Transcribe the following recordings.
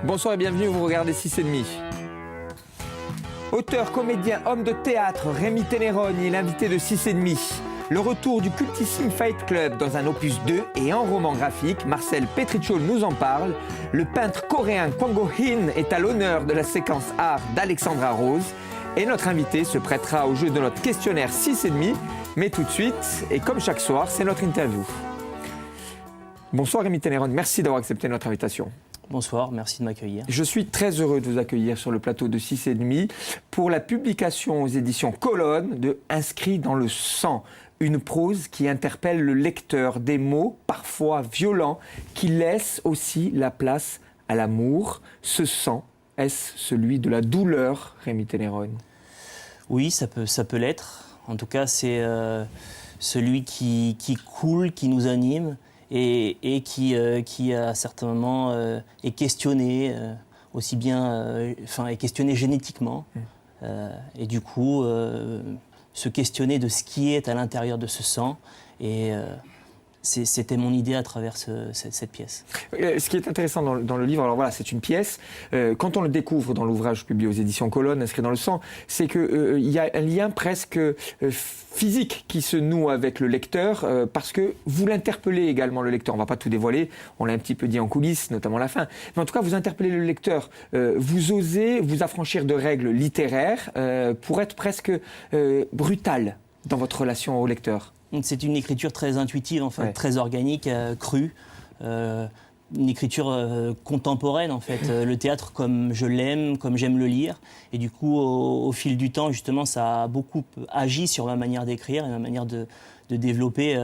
Bonsoir et bienvenue, vous regardez 6,5. Auteur, comédien, homme de théâtre, Rémi Ténéron est l'invité de 6,5. Le retour du cultissime Fight Club dans un opus 2 et en roman graphique, Marcel Petrichol nous en parle. Le peintre coréen Kwang Go-hin est à l'honneur de la séquence art d'Alexandra Rose. Et notre invité se prêtera au jeu de notre questionnaire 6,5. Mais tout de suite, et comme chaque soir, c'est notre interview. Bonsoir Rémi Ténéron, merci d'avoir accepté notre invitation. Bonsoir, merci de m'accueillir. Je suis très heureux de vous accueillir sur le plateau de 6,5 pour la publication aux éditions Colonne de Inscrit dans le sang, une prose qui interpelle le lecteur, des mots parfois violents qui laissent aussi la place à l'amour. Ce sang, est-ce celui de la douleur, Rémi Ténéron? Oui, ça peut l'être. En tout cas, c'est celui qui coule, qui nous anime. Et qui à certains moments est questionné, aussi bien, est questionné génétiquement. Et du coup, se questionner de ce qui est à l'intérieur de ce sang. Et c'était mon idée à travers cette pièce. Ce qui est intéressant dans le livre, alors voilà, c'est une pièce. Quand on le découvre dans l'ouvrage publié aux éditions Colonne, Inscrit dans le sang, c'est qu'il y a un lien presque physique qui se noue avec le lecteur, parce que vous l'interpellez également, le lecteur. On ne va pas tout dévoiler, on l'a un petit peu dit en coulisses, notamment la fin. Mais en tout cas, vous interpellez le lecteur. Vous osez vous affranchir de règles littéraires pour être presque brutal dans votre relation au lecteur. C'est une écriture très intuitive, en fait, très organique, crue. Une écriture contemporaine, en fait. Le théâtre comme je l'aime, comme j'aime le lire. Et du coup, au fil du temps, justement, ça a beaucoup agi sur ma manière d'écrire et ma manière de développer.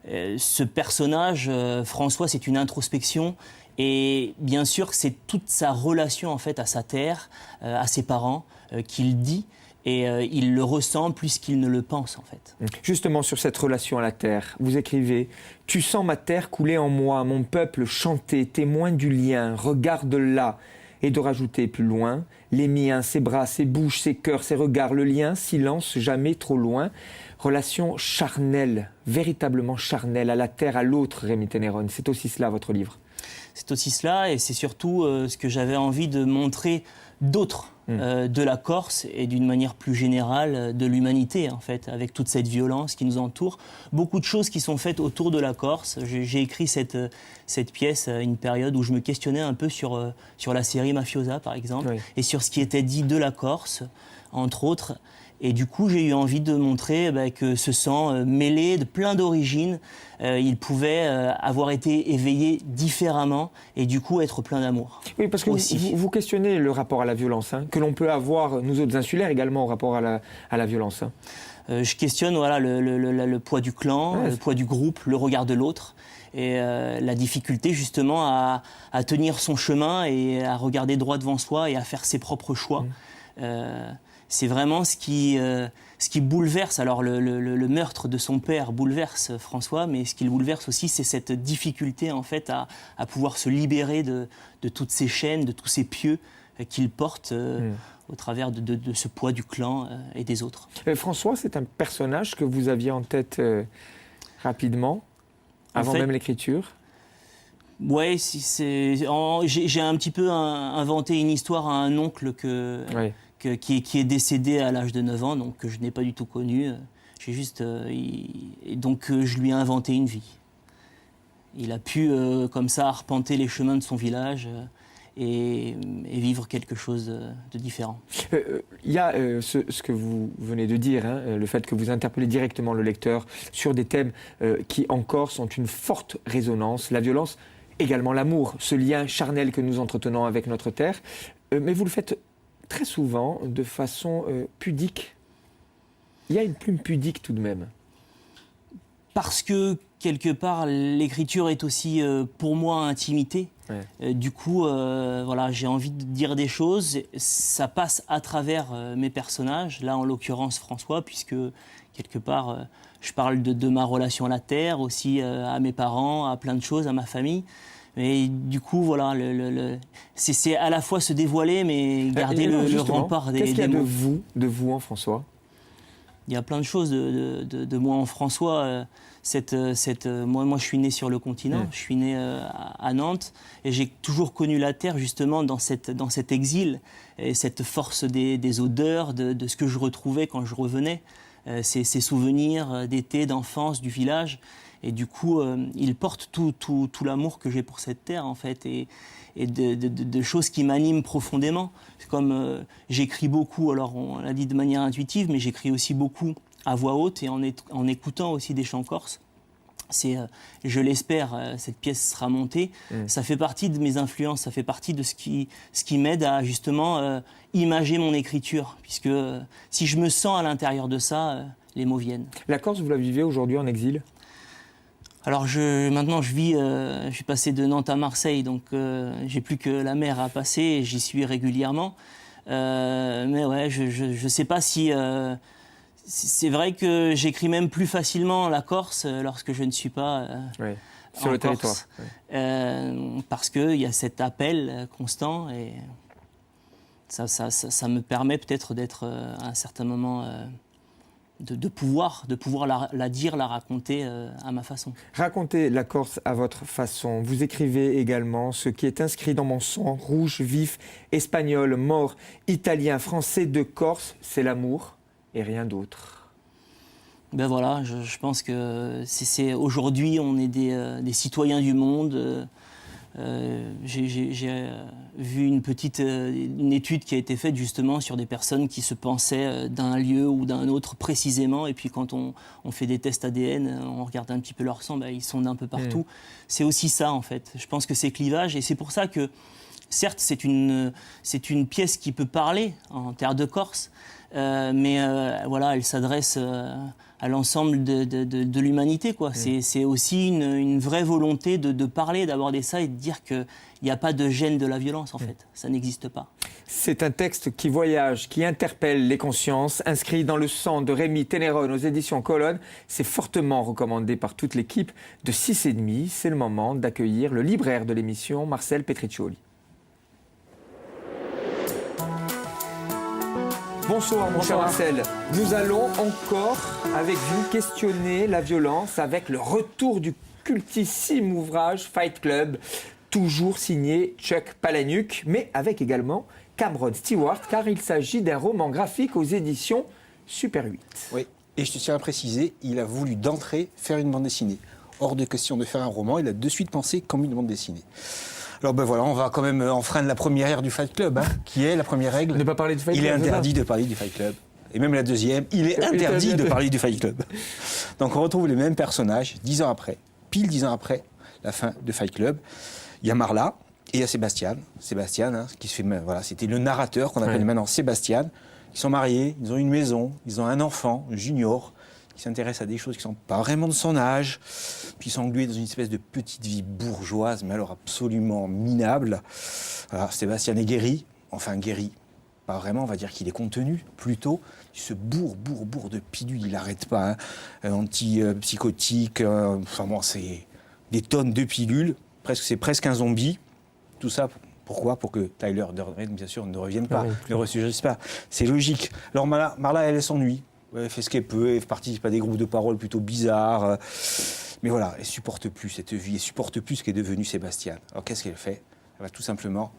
Ce personnage, François, c'est une introspection. Et bien sûr, c'est toute sa relation, en fait, à sa terre, à ses parents, qu'il dit. Et il le ressent plus qu'il ne le pense, en fait. Justement, sur cette relation à la terre, vous écrivez « Tu sens ma terre couler en moi, mon peuple chanter, témoin du lien, regarde là ». Et de rajouter plus loin « Les miens, ses bras, ses bouches, ses cœurs, ses regards, le lien, silence, jamais trop loin ». Relation charnelle, véritablement charnelle, à la terre, à l'autre, Rémi Ténéron. C'est aussi cela, votre livre. C'est aussi cela, et c'est surtout ce que j'avais envie de montrer d'autres. De la Corse et d'une manière plus générale de l'humanité, en fait, avec toute cette violence qui nous entoure. Beaucoup de choses qui sont faites autour de la Corse. J'ai écrit cette pièce à une période où je me questionnais un peu sur la série Mafiosa, par exemple, et sur ce qui était dit de la Corse, entre autres. Et du coup, j'ai eu envie de montrer que ce sang mêlé de plein d'origines, il pouvait avoir été éveillé différemment et du coup être plein d'amour. Oui, parce que vous questionnez le rapport à la violence, que l'on peut avoir, nous autres insulaires, également au rapport à la violence. Je questionne le poids du clan, le poids du groupe, le regard de l'autre. Et la difficulté justement à tenir son chemin et à regarder droit devant soi et à faire ses propres choix. C'est vraiment ce qui bouleverse. Alors le meurtre de son père bouleverse François, mais ce qui le bouleverse aussi, c'est cette difficulté en fait à pouvoir se libérer de toutes ces chaînes, de tous ces pieux qu'il porte au travers de ce poids du clan et des autres. François, c'est un personnage que vous aviez en tête rapidement, avant même l'écriture? Oui, j'ai un petit peu inventé une histoire à un oncle qui est décédé à l'âge de 9 ans, donc que je n'ai pas du tout connu. J'ai juste, donc je lui ai inventé une vie. Il a pu, comme ça, arpenter les chemins de son village et vivre quelque chose de différent. Il y a ce que vous venez de dire, le fait que vous interpellez directement le lecteur sur des thèmes qui, en Corse, ont une forte résonance. La violence, également l'amour, ce lien charnel que nous entretenons avec notre terre. Mais vous le faites très souvent de façon pudique. Il y a une plume pudique tout de même. Parce que, quelque part, l'écriture est aussi, pour moi, intimité. Du coup, j'ai envie de dire des choses. Ça passe à travers mes personnages, là, en l'occurrence, François, puisque, quelque part, je parle de ma relation à la terre, aussi à mes parents, à plein de choses, à ma famille. Et du coup, voilà, c'est à la fois se dévoiler, mais garder le rempart des mots. Qu'est-ce qu'il y a de vous en François? il y a plein de choses de moi en François. Moi, je suis né sur le continent, je suis né à Nantes, et j'ai toujours connu la terre justement dans cet exil, et cette force des odeurs, de ce que je retrouvais quand je revenais, ces souvenirs d'été, d'enfance, du village. Et du coup, il porte tout l'amour que j'ai pour cette terre, en fait, et de choses qui m'animent profondément. C'est comme j'écris beaucoup, alors on l'a dit de manière intuitive, mais j'écris aussi beaucoup à voix haute et en écoutant aussi des chants corses. Je l'espère, cette pièce sera montée. Ça fait partie de mes influences, ça fait partie de ce qui m'aide à justement imager mon écriture, puisque si je me sens à l'intérieur de ça, les mots viennent. La Corse, vous la vivez aujourd'hui en exil ? Alors maintenant je suis passé de Nantes à Marseille, donc j'ai plus que la mer à passer et j'y suis régulièrement. Mais ouais, je sais pas si... c'est vrai que j'écris même plus facilement la Corse lorsque je ne suis pas sur le territoire. Parce qu'il y a cet appel constant et ça me permet peut-être d'être à un certain moment... De pouvoir la dire, la raconter à ma façon. Racontez la Corse à votre façon. Vous écrivez également ce qui est inscrit dans mon sang, rouge, vif, espagnol, mort, italien, français de Corse, c'est l'amour et rien d'autre. Ben voilà, je pense que aujourd'hui, on est des citoyens du monde. J'ai vu une étude qui a été faite justement sur des personnes qui se pensaient d'un lieu ou d'un autre précisément, et puis quand on fait des tests ADN, on regarde un petit peu leur sang, ils sont d'un peu partout. C'est aussi ça en fait. Je pense que c'est clivage, et c'est pour ça que certes c'est une pièce qui peut parler en terre de Corse, mais voilà, elle s'adresse à l'ensemble de l'humanité, quoi. C'est aussi une vraie volonté de parler, d'aborder ça et de dire qu'il n'y a pas de gêne de la violence, en fait. Ça n'existe pas. C'est un texte qui voyage, qui interpelle les consciences, inscrit dans le sang de Rémi Ténéronne aux éditions Colonne. C'est fortement recommandé par toute l'équipe de 6,5. C'est le moment d'accueillir le libraire de l'émission, Marcel Petriccioli. Bonsoir mon cher Marcel. Nous allons encore avec vous questionner la violence avec le retour du cultissime ouvrage Fight Club, toujours signé Chuck Palahniuk, mais avec également Cameron Stewart, car il s'agit d'un roman graphique aux éditions Super 8. Oui, et je tiens à préciser, il a voulu d'entrée faire une bande dessinée. Hors de question de faire un roman, il a de suite pensé comme une bande dessinée. Alors voilà, on va quand même enfreindre la première règle du Fight Club, qui est la première règle. Ne pas parler du Fight Club. Il est interdit de parler du Fight Club. Et même la deuxième, il est interdit de parler du Fight Club. Donc on retrouve les mêmes personnages 10 ans après, pile 10 ans après la fin de Fight Club. Il y a Marla et il y a Sébastien. Sébastien, qui se fait, voilà, c'était le narrateur qu'on appelle maintenant Sébastien. Ils sont mariés, ils ont une maison, ils ont un enfant, Junior, qui s'intéresse à des choses qui ne sont pas vraiment de son âge, puis ils sont englués dans une espèce de petite vie bourgeoise, mais alors absolument minable. Voilà, Sébastien est guéri, enfin guéri, pas vraiment, on va dire qu'il est contenu, plutôt. Il se bourre de pilules, il n'arrête pas, antipsychotique, enfin bon, c'est des tonnes de pilules, c'est presque un zombie. Tout ça, pourquoi ? Pour que Tyler Durden, bien sûr, ne revienne pas, ne ressurgisse pas. C'est logique. Alors Marla, elle s'ennuie. Elle fait ce qu'elle peut, elle participe à des groupes de parole plutôt bizarres. Mais voilà, elle supporte plus cette vie, elle supporte plus ce qu'est devenu Sébastien. Alors qu'est-ce qu'elle fait ? Elle va tout simplement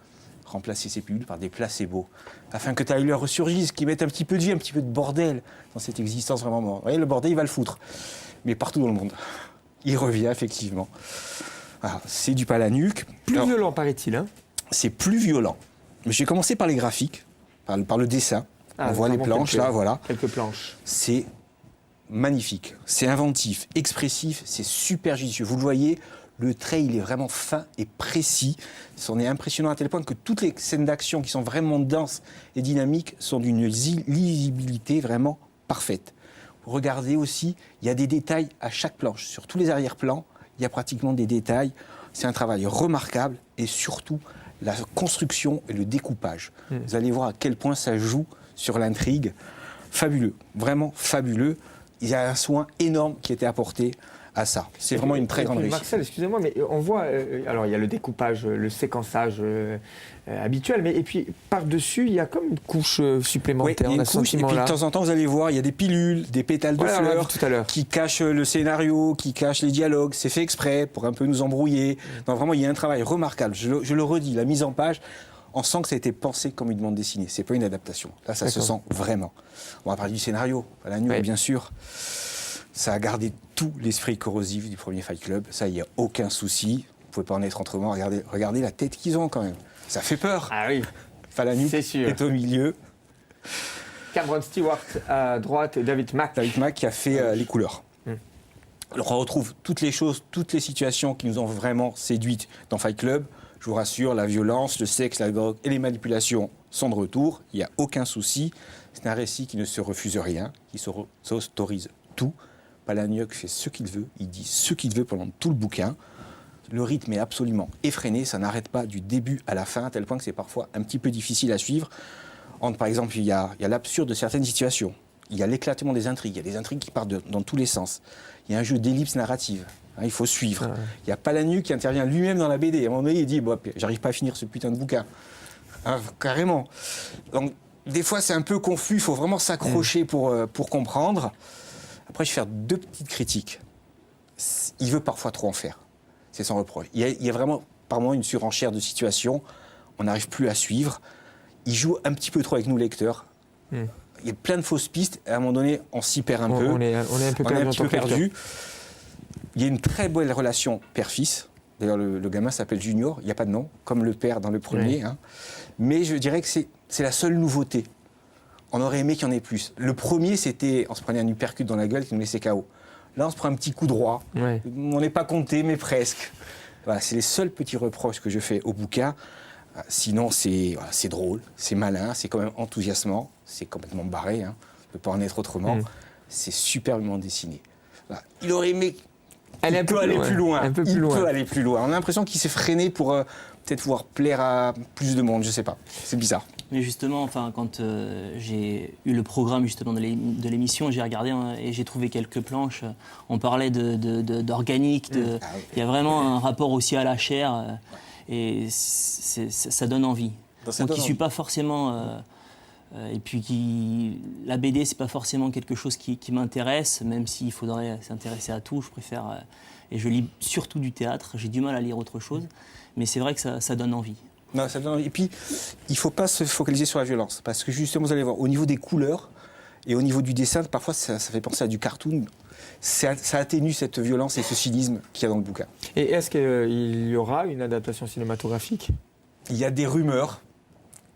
remplacer ses pilules par des placebos, afin que Tyler ressurgisse, qu'il mette un petit peu de vie, un petit peu de bordel dans cette existence vraiment morte. Vous voyez, le bordel, il va le foutre. Mais partout dans le monde. Il revient, effectivement. Voilà, c'est du Palahniuk. Plus violent, paraît-il. C'est plus violent. Mais j'ai commencé par les graphiques, par le dessin. On voit les planches, là, voilà. Quelques planches. C'est magnifique, c'est inventif, expressif, c'est super judicieux. Vous le voyez, le trait, il est vraiment fin et précis. C'en est impressionnant à tel point que toutes les scènes d'action qui sont vraiment denses et dynamiques sont d'une lisibilité vraiment parfaite. Regardez aussi, il y a des détails à chaque planche. Sur tous les arrière-plans, il y a pratiquement des détails. C'est un travail remarquable et surtout la construction et le découpage. Vous allez voir à quel point ça joue sur l'intrigue. Fabuleux, vraiment fabuleux. Il y a un soin énorme qui a été apporté à ça. C'est vraiment une très grande réussite. Marcel, excusez-moi, mais on voit, alors il y a le découpage, le séquençage habituel, mais et puis par-dessus, il y a comme une couche supplémentaire. Oui, il y a une couche, et puis de temps en temps, vous allez voir, il y a des pilules, des pétales de fleurs tout à l'heure. qui cachent le scénario, qui cachent les dialogues. C'est fait exprès pour un peu nous embrouiller. Donc vraiment, il y a un travail remarquable. Je le redis, la mise en page, on sent que ça a été pensé comme une bande dessinée. C'est pas une adaptation. Là, ça se sent vraiment. On va parler du scénario, la nuit, bien sûr. Ça a gardé tout l'esprit corrosif du premier Fight Club. Ça, il n'y a aucun souci. Vous pouvez pas en être autrement. Regardez la tête qu'ils ont quand même. Ça fait peur. Ah oui. Falanouk est au milieu. Cameron Stewart à droite et David Mack. David Mack qui a fait les couleurs. Alors on retrouve toutes les choses, toutes les situations qui nous ont vraiment séduites dans Fight Club. Je vous rassure, la violence, le sexe, la drogue et les manipulations sont de retour. Il n'y a aucun souci. C'est un récit qui ne se refuse rien, qui s'autorise tout. Palahniuk fait ce qu'il veut, il dit ce qu'il veut pendant tout le bouquin. Le rythme est absolument effréné, ça n'arrête pas du début à la fin, à tel point que c'est parfois un petit peu difficile à suivre. Par exemple, il y a l'absurde de certaines situations, il y a l'éclatement des intrigues, il y a des intrigues qui partent dans tous les sens. Il y a un jeu d'ellipse narrative, il faut suivre. Il y a Palahniuk qui intervient lui-même dans la BD. À un moment donné, il dit j'arrive pas à finir ce putain de bouquin. Carrément. Donc, des fois, c'est un peu confus, il faut vraiment s'accrocher pour comprendre. Après, je vais faire 2 petites critiques. Il veut parfois trop en faire. C'est sans reproche. Il y a vraiment, par moments, une surenchère de situation. On n'arrive plus à suivre. Il joue un petit peu trop avec nous, lecteurs. Il y a plein de fausses pistes. Et à un moment donné, on s'y perd un peu. On est un peu perdu. Il y a une très belle relation père-fils. D'ailleurs, le gamin s'appelle Junior. Il n'y a pas de nom, comme le père dans le premier. Hein. Mais je dirais que c'est la seule nouveauté. On aurait aimé qu'il y en ait plus. Le premier, c'était, on se prenait un uppercut dans la gueule qui nous laissait KO. Là, on se prend un petit coup droit. On n'est pas compté, mais presque. Voilà, c'est les seuls petits reproches que je fais au bouquin. Sinon, c'est drôle, c'est malin, c'est quand même enthousiasmant, c'est complètement barré. Hein. On ne peut pas en être autrement. C'est superbement dessiné. Voilà. Il aurait aimé aller plus loin. Un peu plus il loin. peut aller plus loin. On a l'impression qu'il s'est freiné pour peut-être pouvoir plaire à plus de monde. Je ne sais pas. C'est bizarre. Mais justement, quand j'ai eu le programme justement de l'émission, j'ai regardé et j'ai trouvé quelques planches. On parlait d'organique, il y a vraiment un rapport aussi à la chair, et ça donne envie. Donc qui ne suit pas forcément. Et puis la BD, c'est pas forcément quelque chose qui m'intéresse, même s'il faudrait s'intéresser à tout. Je préfère et je lis surtout du théâtre. J'ai du mal à lire autre chose, mais c'est vrai que ça donne envie. Non, ça donne envie. Et puis, il ne faut pas se focaliser sur la violence. Parce que justement, vous allez voir, au niveau des couleurs et au niveau du dessin, parfois, ça fait penser à du cartoon. Ça atténue cette violence et ce cynisme qu'il y a dans le bouquin. Et est-ce qu'il y aura une adaptation cinématographique ? Il y a des rumeurs,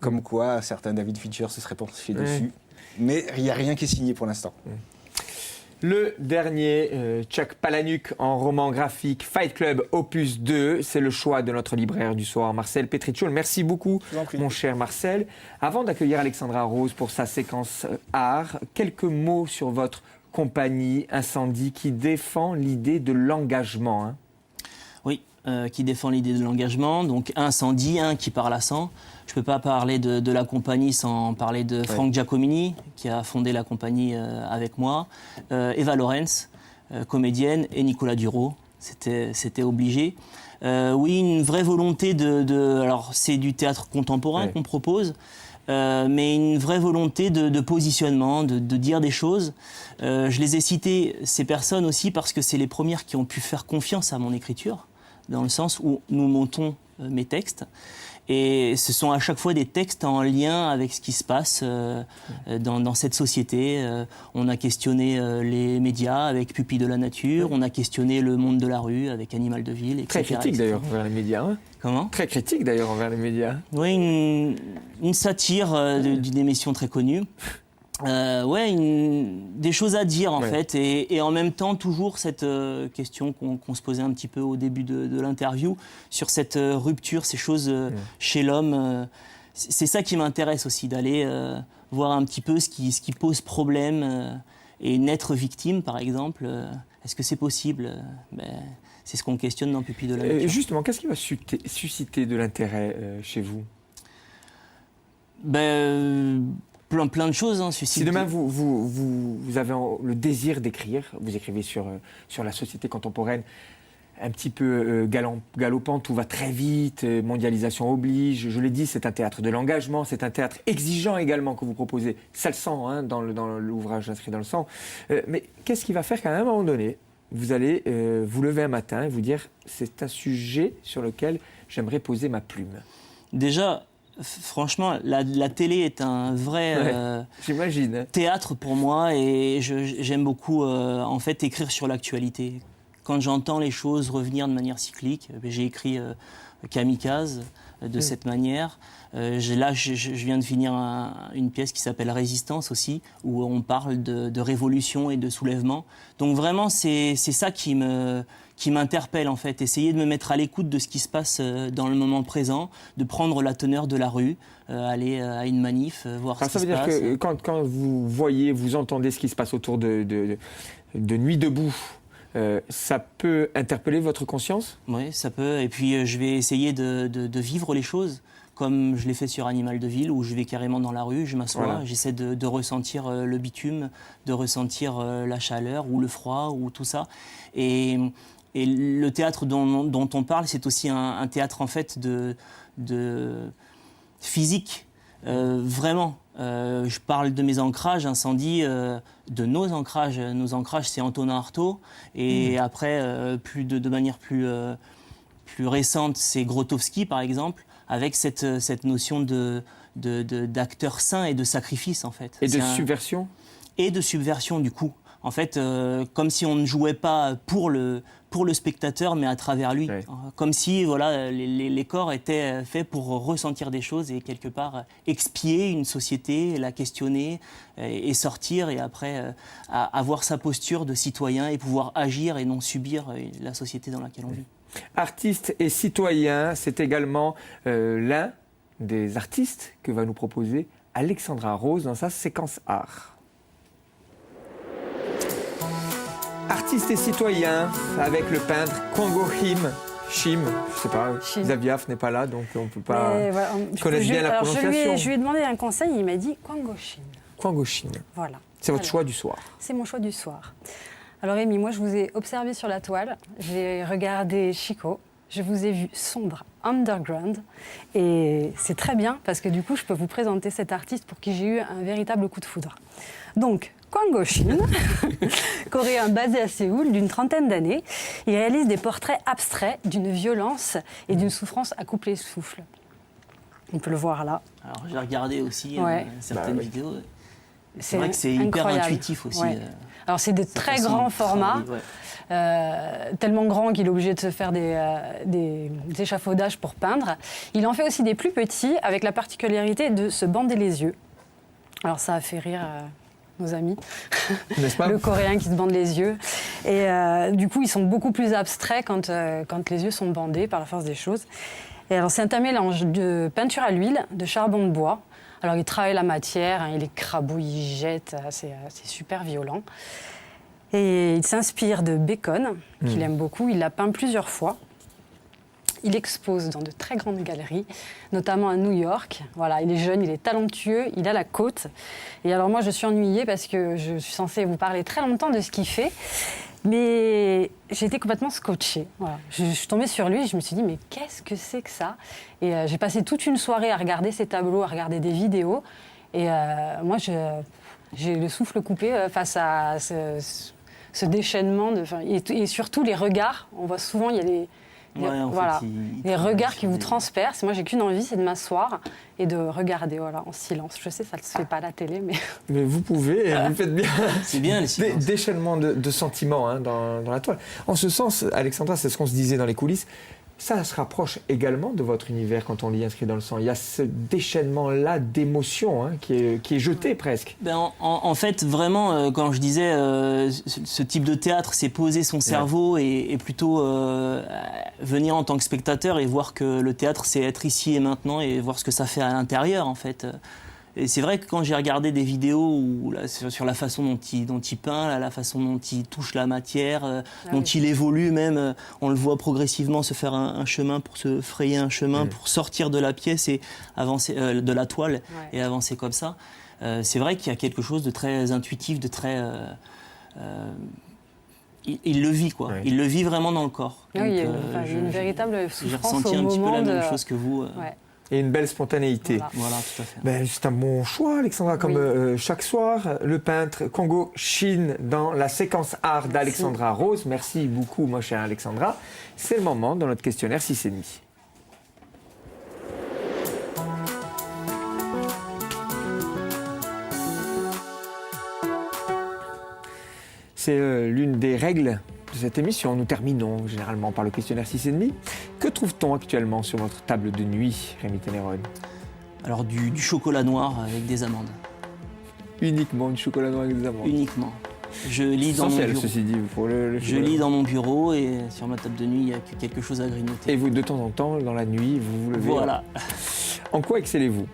comme quoi certains David Fincher se seraient penchés dessus. Mais il n'y a rien qui est signé pour l'instant. Le dernier, Chuck Palahniuk en roman graphique, Fight Club Opus 2, c'est le choix de notre libraire du soir, Marcel Petrichol. Merci beaucoup, mon cher Marcel. Avant d'accueillir Alexandra Rose pour sa séquence art, quelques mots sur votre compagnie Incendie qui défend l'idée de l'engagement. Hein. Oui, qui défend l'idée de l'engagement. Donc Incendie, qui parle à 100. Je ne peux pas parler de la compagnie sans parler de Frank Giacomini, qui a fondé la compagnie avec moi, Eva Lorenz, comédienne, et Nicolas Duro. C'était obligé. Oui, une vraie volonté alors, c'est du théâtre contemporain qu'on propose, mais une vraie volonté de positionnement, de dire des choses. Je les ai citées, ces personnes aussi, parce que c'est les premières qui ont pu faire confiance à mon écriture, dans le sens où nous montons mes textes. Et ce sont à chaque fois des textes en lien avec ce qui se passe dans cette société. On a questionné les médias avec Pupilles de la nature, on a questionné le monde de la rue avec Animal de ville, etc. Très critique d'ailleurs envers les médias. Hein. Comment ? Très critique d'ailleurs envers les médias. Oui, une satire d'une émission très connue. Des choses à dire en fait, et en même temps toujours cette question qu'on se posait un petit peu au début de l'interview sur cette rupture, ces choses chez l'homme. C'est ça qui m'intéresse aussi, d'aller voir un petit peu ce qui pose problème et n'être victime par exemple. Est-ce que c'est possible ? C'est ce qu'on questionne dans Pupilles de la nature. Justement, qu'est-ce qui va susciter de l'intérêt chez vous ? Plein de choses. Hein, si demain vous avez le désir d'écrire, vous écrivez sur la société contemporaine, un petit peu galopant, tout va très vite, mondialisation oblige, je l'ai dit, c'est un théâtre de l'engagement, c'est un théâtre exigeant également que vous proposez, ça le sent hein, dans l'ouvrage inscrit dans le sang, mais qu'est-ce qui va faire qu'à un moment donné, vous allez vous lever un matin et vous dire, c'est un sujet sur lequel j'aimerais poser ma plume? Déjà, franchement, la télé est un vrai j'imagine. Théâtre pour moi et j'aime beaucoup en fait écrire sur l'actualité. Quand j'entends les choses revenir de manière cyclique, j'ai écrit Kamikaze de cette manière. Là, je viens de finir une pièce qui s'appelle Résistance aussi, où on parle de révolution et de soulèvement. Donc vraiment, c'est ça qui m'interpelle en fait. Essayer de me mettre à l'écoute de ce qui se passe dans le moment présent, de prendre la teneur de la rue, aller à une manif, voir ce qui se passe. Ça veut dire que quand vous voyez, vous entendez ce qui se passe autour de Nuit debout, ça peut interpeller votre conscience? Oui, ça peut. Et puis, je vais essayer de vivre les choses comme je l'ai fait sur Animal de Ville, où je vais carrément dans la rue, je m'assois, j'essaie de ressentir le bitume, de ressentir la chaleur ou le froid ou tout ça. Et le théâtre dont on parle, c'est aussi un théâtre en fait de physique, vraiment. Je parle de mes ancrages, incendie, de nos ancrages. Nos ancrages, c'est Antonin Artaud. Et après, de manière plus récente, c'est Grotowski, par exemple, avec cette notion d'acteur saint et de sacrifice, en fait. Et de subversion ? Et de subversion, du coup. En fait, comme si on ne jouait pas pour le spectateur, mais à travers lui. Ouais. Comme si voilà, les corps étaient faits pour ressentir des choses et quelque part expier une société, la questionner et sortir et après avoir sa posture de citoyen et pouvoir agir et non subir la société dans laquelle on vit. Artiste et citoyen, c'est également l'un des artistes que va nous proposer Alexandra Rose dans sa séquence art. Artiste et citoyen, avec le peintre Kwango Chim, je sais pas, Xaviaf n'est pas là, donc on ne peut pas connaître bien la prononciation. Je lui ai demandé un conseil, il m'a dit Kwango Chim. Kwango Chim. Voilà. C'est votre choix du soir. C'est mon choix du soir. Alors Rémi, moi je vous ai observé sur la toile, j'ai regardé Chico, je vous ai vu sombre, underground, et c'est très bien parce que du coup je peux vous présenter cet artiste pour qui j'ai eu un véritable coup de foudre. Donc, Kwango Chim, coréen basé à Séoul d'une 30aine d'années, il réalise des portraits abstraits d'une violence et d'une souffrance à couper le souffle. On peut le voir là. Alors j'ai regardé aussi certaines vidéos. C'est vrai que c'est hyper intuitif aussi. Ouais. Alors c'est de très grands formats, tellement grands qu'il est obligé de se faire des échafaudages pour peindre. Il en fait aussi des plus petits avec la particularité de se bander les yeux. Alors ça a fait rire nos amis, n'est-ce pas ? Le coréen qui se bande les yeux. Et du coup ils sont beaucoup plus abstraits quand les yeux sont bandés par la force des choses. Et alors c'est un mélange de peinture à l'huile, de charbon de bois. Alors, il travaille la matière, il écrabouille, il jette, c'est super violent. Et il s'inspire de Bacon, qu'il aime beaucoup. Il l'a peint plusieurs fois. Il expose dans de très grandes galeries, notamment à New York. Voilà, il est jeune, il est talentueux, il a la côte. Et alors, moi, je suis ennuyée parce que je suis censée vous parler très longtemps de ce qu'il fait. Mais j'ai été complètement scotchée. Voilà. Je suis tombée sur lui et je me suis dit, mais qu'est-ce que c'est que ça ? Et j'ai passé toute une soirée à regarder ses tableaux, à regarder des vidéos. Et moi, j'ai le souffle coupé face à ce déchaînement. Et surtout les regards. On voit souvent, il y a les regards qui vous transpercent. Moi, j'ai qu'une envie, c'est de m'asseoir et de regarder en silence. Je sais, ça ne se fait pas à la télé, mais... Mais vous pouvez, vous le faites bien. C'est bien, les silences. Déchaînement de sentiments dans la toile. En ce sens, Alexandra, c'est ce qu'on se disait dans les coulisses, ça se rapproche également de votre univers quand on lit Inscrit dans le sang. Il y a ce déchaînement-là d'émotions qui est jeté presque. En fait, vraiment, quand je disais ce type de théâtre, c'est poser son cerveau et plutôt venir en tant que spectateur et voir que le théâtre, c'est être ici et maintenant et voir ce que ça fait à l'intérieur, en fait. Et c'est vrai que quand j'ai regardé des vidéos sur la façon dont il peint, la façon dont il touche la matière, dont il évolue même, on le voit progressivement se faire un chemin pour se frayer un chemin, pour sortir de la pièce et avancer, de la toile et avancer comme ça. c'est vrai qu'il y a quelque chose de très intuitif, de très... il le vit, quoi. Ouais. Il le vit vraiment dans le corps. Oui, il y a Donc, une véritable j'ai souffrance ressenti au un petit peu moment la même de... chose que vous. Ouais. Et une belle spontanéité. Voilà. Voilà, tout à fait. Ben, c'est un bon choix, Alexandra. Comme Oui. chaque soir, le peintre Congo Chine dans la séquence art d'Alexandra Rose. Merci beaucoup, ma chère Alexandra. C'est le moment dans notre questionnaire 6,5. C'est l'une des règles de cette émission. Nous terminons généralement par le questionnaire 6,5. Que trouve-t-on actuellement sur votre table de nuit, Rémi Ténéron? Alors du chocolat noir avec des amandes. Uniquement du chocolat noir avec des amandes. Uniquement. Je lis dans mon Essentiel, bureau. ceci dit, pour le Je chocolat. lis dans mon bureau et sur ma table de nuit, il y a quelque chose à grignoter. Et vous, de temps en temps, dans la nuit, vous vous levez. Voilà. En quoi excellez-vous?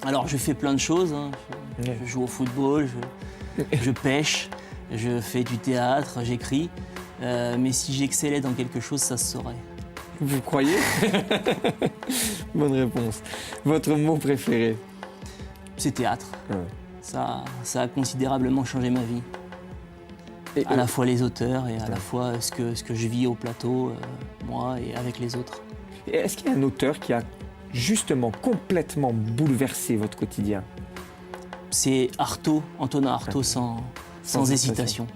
Alors je fais plein de choses. Hein. Ouais. Je joue au football, je pêche, je fais du théâtre, j'écris. Mais si j'excellais dans quelque chose, ça se saurait. Vous croyez? Bonne réponse. Votre mot préféré? C'est théâtre. Ouais. Ça a considérablement changé ma vie. Et, À la fois les auteurs et à la fois ce que je vis au plateau, moi et avec les autres. et est-ce qu'il y a un auteur qui a justement complètement bouleversé votre quotidien? C'est Artaud, Antonin Artaud, sans hésitation.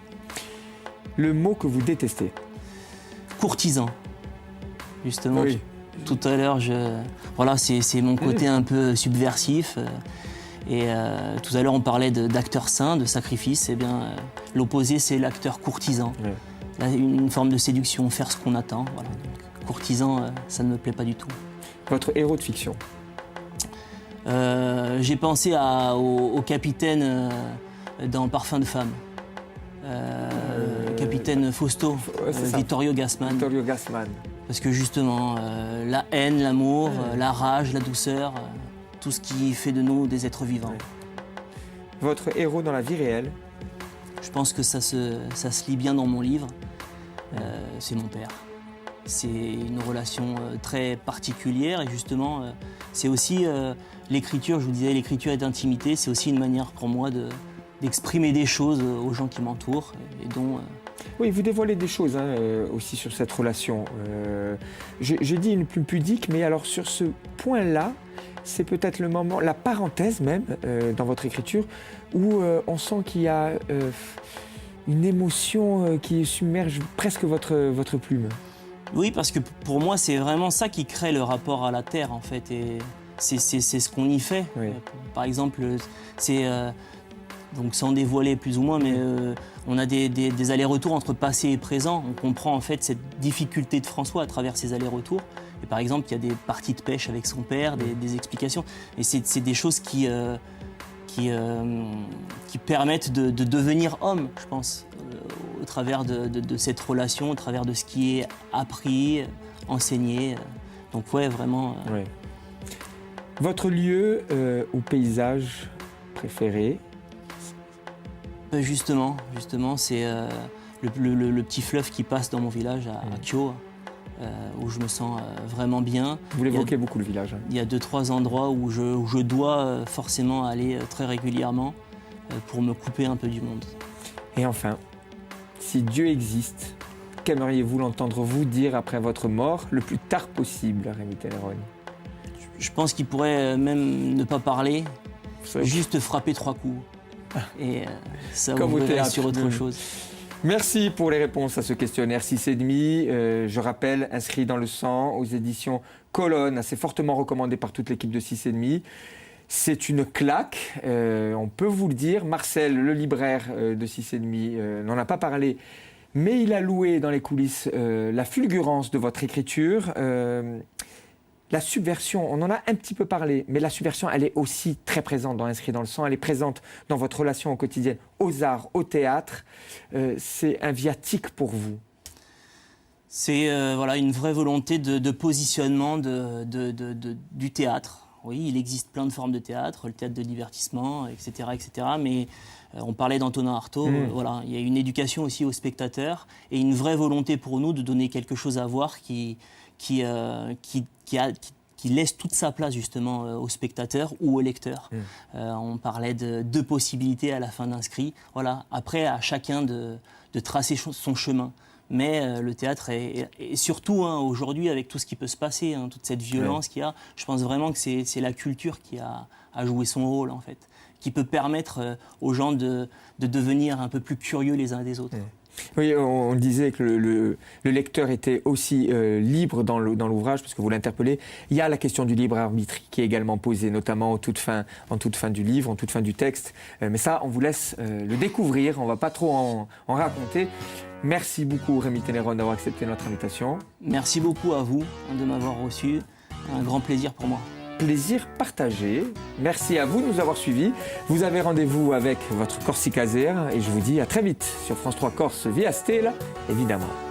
Le mot que vous détestez? Courtisan. Justement, Oui. tout à l'heure, voilà, c'est mon côté un peu subversif. Tout à l'heure, on parlait d'acteur saint, de sacrifice. Eh bien, l'opposé, c'est l'acteur courtisan. Ouais. Là, une forme de séduction, faire ce qu'on attend. Voilà. Donc, courtisan, ça ne me plaît pas du tout. Votre héros de fiction? J'ai pensé au capitaine dans Parfum de femme. Capitaine Fausto, ouais, c'est ça. Vittorio Gassman. Vittorio Gassman. Parce que justement, la haine, l'amour, la rage, la douceur, tout ce qui fait de nous des êtres vivants. Ouais. Votre héros dans la vie réelle? Je pense que ça se lit bien dans mon livre. C'est mon père. C'est une relation très particulière et justement, c'est aussi l'écriture, je vous disais, l'écriture est d'intimité, c'est aussi une manière pour moi d'exprimer des choses aux gens qui m'entourent et dont... Oui, vous dévoilez des choses aussi sur cette relation. Je dis une plus pudique, mais alors sur ce point-là, c'est peut-être le moment, la parenthèse même dans votre écriture, où on sent qu'il y a une émotion qui submerge presque votre plume. Oui, parce que pour moi, c'est vraiment ça qui crée le rapport à la terre, en fait, et c'est ce qu'on y fait. Oui. Par exemple, c'est... donc sans dévoiler plus ou moins, mais on a des allers-retours entre passé et présent. On comprend en fait cette difficulté de François à travers ces allers-retours. Et par exemple, il y a des parties de pêche avec son père, des explications. Et c'est des choses qui permettent de devenir homme, je pense, au travers de cette relation, au travers de ce qui est appris, enseigné. Donc ouais, vraiment... Oui. Votre lieu ou paysage préféré? Justement, c'est le petit fleuve qui passe dans mon village à Kyo, où je me sens vraiment bien. Vous l'évoquez beaucoup, le village. Il y a 2-3 endroits où je dois forcément aller très régulièrement pour me couper un peu du monde. Et enfin, si Dieu existe, qu'aimeriez-vous l'entendre vous dire après votre mort le plus tard possible, Rémi Ténéron? Je pense qu'il pourrait même ne pas parler, Vous savez- juste frapper 3 coups. Et ça Comme au ouvrirait théâtre. sur autre chose. Merci pour les réponses à ce questionnaire 6,5. Je rappelle, inscrit dans le sang aux éditions Colonne, assez fortement recommandé par toute l'équipe de 6,5. C'est une claque, on peut vous le dire. Marcel, le libraire de 6,5, n'en a pas parlé, mais il a loué dans les coulisses la fulgurance de votre écriture. La subversion, on en a un petit peu parlé, mais la subversion, elle est aussi très présente dans Inscrit dans le sang. Elle est présente dans votre relation au quotidien, aux arts, au théâtre. C'est un viatique pour vous. C'est voilà, une vraie volonté de positionnement du théâtre. Oui, il existe plein de formes de théâtre, le théâtre de divertissement, etc. etc. Mais on parlait d'Antonin Artaud, voilà, il y a une éducation aussi aux spectateurs et une vraie volonté pour nous de donner quelque chose à voir qui qui laisse toute sa place justement au spectateur ou au lecteur. On parlait de 2 possibilités à la fin d'un script. Voilà. Après, à chacun de tracer son chemin. Mais le théâtre est surtout aujourd'hui, avec tout ce qui peut se passer, toute cette violence qu'il y a, je pense vraiment que c'est la culture qui a joué son rôle, en fait, qui peut permettre aux gens de devenir un peu plus curieux les uns des autres. Oui, on disait que le lecteur était aussi libre dans l'ouvrage, parce que vous l'interpellez. Il y a la question du libre arbitre qui est également posée, notamment en toute fin du livre, en toute fin du texte. Mais ça, on vous laisse le découvrir, on ne va pas trop en raconter. Merci beaucoup Rémi Ténéron d'avoir accepté notre invitation. Merci beaucoup à vous de m'avoir reçu. Un grand plaisir pour moi. Plaisir partagé. Merci à vous de nous avoir suivis. Vous avez rendez-vous avec votre Corsica Zère et je vous dis à très vite sur France 3 Corse via Stella, évidemment.